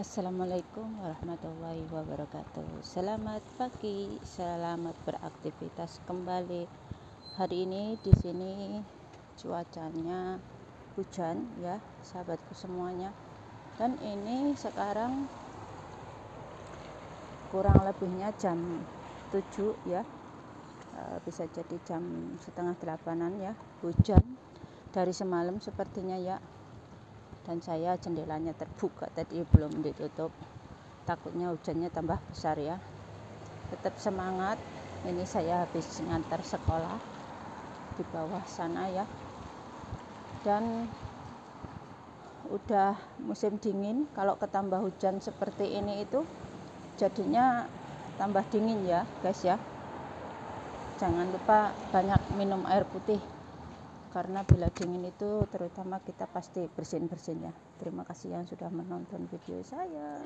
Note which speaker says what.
Speaker 1: Assalamualaikum warahmatullahi wabarakatuh. Selamat pagi, selamat beraktivitas kembali. Hari ini di sini cuacanya hujan ya, sahabatku semuanya. Dan ini sekarang kurang lebihnya jam 7 ya. Bisa jadi jam setengah 8-an ya. Hujan dari semalam sepertinya ya. Dan saya jendelanya terbuka tadi, belum ditutup, takutnya hujannya tambah besar ya. Tetap semangat. Ini saya habis ngantar sekolah di bawah sana ya, dan udah musim dingin. Kalau ketambah hujan seperti ini itu jadinya tambah dingin ya guys ya. Jangan lupa banyak minum air putih, karena bila dingin itu terutama kita pasti bersin-bersin ya. Terima kasih yang sudah menonton video saya.